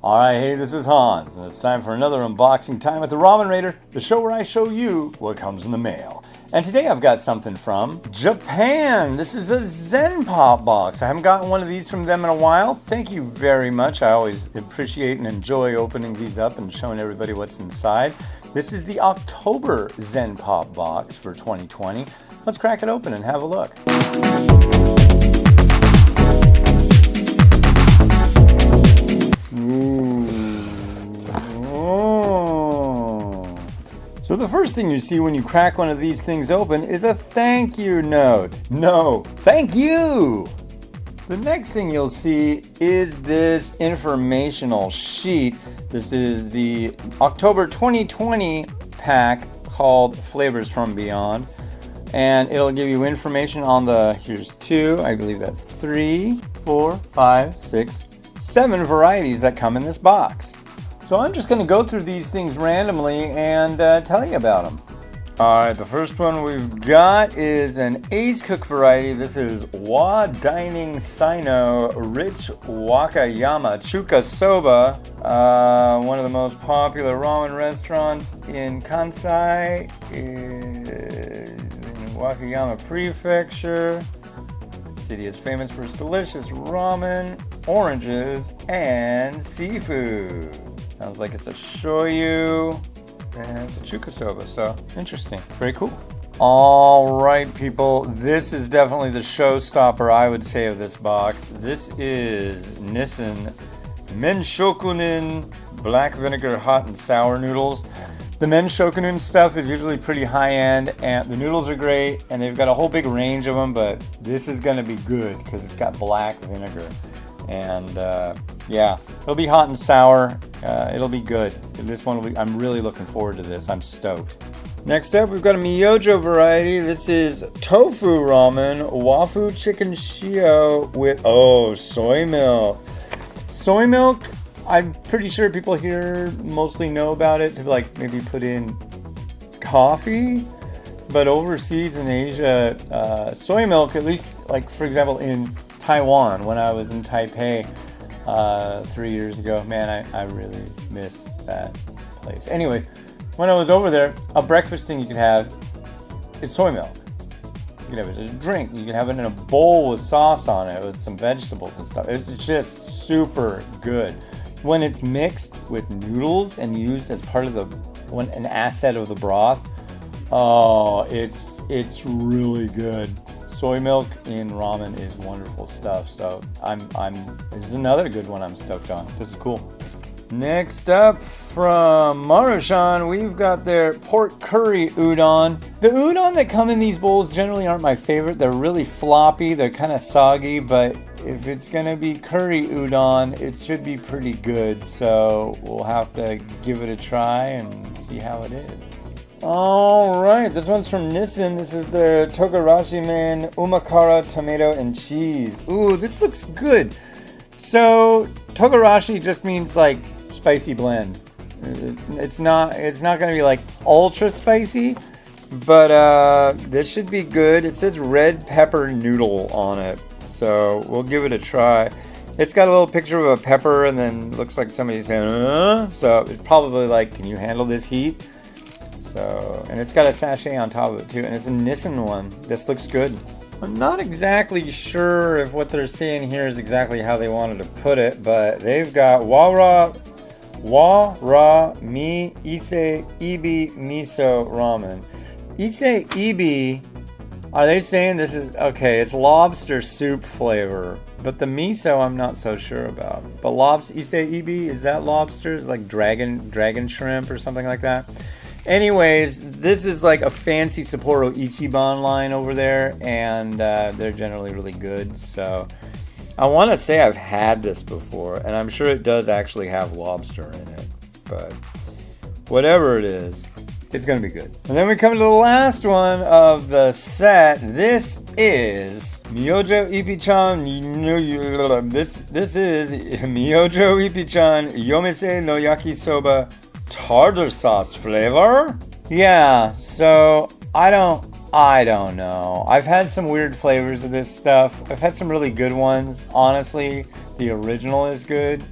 Alright, hey, this is Hans, and it's time for another unboxing time at the Ramen Raider, the show where I show you what comes in the mail. And today I've got something from Japan. This is a Zenpop box. I haven't gotten one of these from them in a while. Thank you very much. I always appreciate and enjoy opening these up and showing everybody what's inside. This is the October Zenpop box for 2020. Let's crack it open and have a look. So the first thing you see when you crack one of these things open is a thank you note. No, thank you! The next thing you'll see is this informational sheet. This is the October 2020 pack called Flavors from Beyond. And it'll give you information on here's 2, I believe that's 3, 4, 5, 6, 7 varieties that come in this box. So I'm just going to go through these things randomly and tell you about them. Alright, the first one we've got is an Ace Cook variety. This is Wa Dining Sino Rich Wakayama Chuka Soba. One of the most popular ramen restaurants in Kansai is in Wakayama Prefecture. The city is famous for its delicious ramen, oranges, and seafood. Sounds like it's a shoyu and it's a chuka soba, so interesting. Very cool. All right, people, this is definitely the showstopper, I would say, of this box. This is Nissin Menshokunin Black Vinegar Hot and Sour Noodles. The Menshokunin stuff is usually pretty high-end, and the noodles are great, and they've got a whole big range of them, but this is going to be good because it's got black vinegar. And yeah, it'll be hot and sour. It'll be good. This one will be, I'm really looking forward to this. I'm stoked. Next up, we've got a Miyojo variety. This is tofu ramen, wafu chicken shio with, soy milk. Soy milk, I'm pretty sure people here mostly know about it to like maybe put in coffee. But overseas in Asia, soy milk, at least like for example in Taiwan, when I was in Taipei 3 years ago, man, I really miss that place. Anyway, when I was over there, a breakfast thing you could have is soy milk. You can have it as a drink. You can have it in a bowl with sauce on it with some vegetables and stuff. It's just super good. When it's mixed with noodles and used as part of an asset of the broth, it's really good. Soy milk in ramen is wonderful stuff. So this is another good one I'm stoked on. This is cool. Next up from Marushan, we've got their pork curry udon. The udon that come in these bowls generally aren't my favorite. They're really floppy. They're kind of soggy, but if it's going to be curry udon, it should be pretty good. So we'll have to give it a try and see how it is. Alright, this one's from Nissin. This is their Togarashi Man Umakara Tomato and Cheese. Ooh, this looks good. So, Togarashi just means like spicy blend. It's not going to be like ultra spicy, but this should be good. It says red pepper noodle on it, so we'll give it a try. It's got a little picture of a pepper and then looks like somebody's saying, so it's probably like, can you handle this heat? So, and it's got a sachet on top of it too, and it's a Nissin one. This looks good. I'm not exactly sure if what they're saying here is exactly how they wanted to put it, but they've got wa ra mi ise ibi miso ramen. Ise ibi, are they saying this is, okay, it's lobster soup flavor, but the miso I'm not so sure about. But ise ibi, is that lobster? Is like dragon shrimp or something like that? Anyways, this is like a fancy Sapporo Ichiban line over there, and they're generally really good. So I want to say I've had this before, and I'm sure it does actually have lobster in it. But whatever it is, it's going to be good. And then we come to the last one of the set. This is Miyojo Ippichan. This is Miyojo Ippichan Yomese no Yakisoba Tartar Sauce flavor? Yeah, so I don't know. I've had some weird flavors of this stuff. I've had some really good ones. Honestly, the original is good.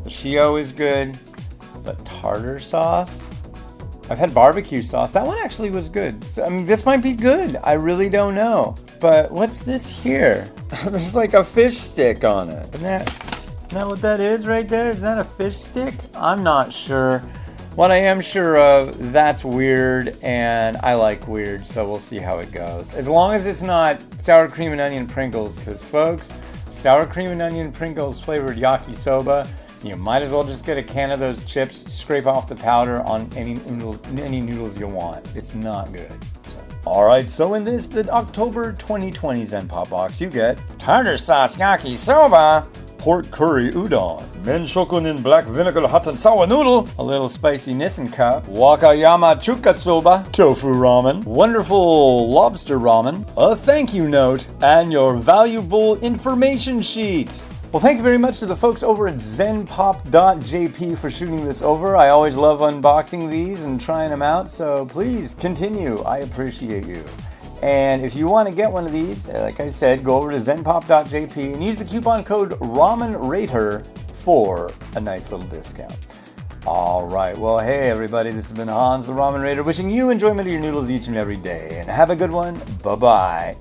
The Shio is good, but tartar sauce? I've had barbecue sauce. That one actually was good. So, I mean, this might be good. I really don't know. But what's this here? There's like a fish stick on it. Isn't that what that is right there? Is that a fish stick? I'm not sure. What I am sure of, that's weird, and I like weird, so we'll see how it goes. As long as it's not sour cream and onion Pringles, because folks, sour cream and onion Pringles flavored yakisoba, you might as well just get a can of those chips, scrape off the powder on any noodles you want. It's not good. Alright, so in the October 2020 Zenpop box, you get tartar sauce yakisoba, pork curry udon, menshokunin black vinegar hot and sour noodle, a little spicy Nissen cup, wakayama chuka soba, tofu ramen, wonderful lobster ramen, a thank you note, and your valuable information sheet. Well, thank you very much to the folks over at zenpop.jp for shooting this over. I always love unboxing these and trying them out, so please continue. I appreciate you. And if you want to get one of these, like I said, go over to zenpop.jp and use the coupon code RamenRater for a nice little discount. All right, well, hey everybody, this has been Hans the Ramen Raider, wishing you enjoyment of your noodles each and every day. And have a good one. Bye-bye.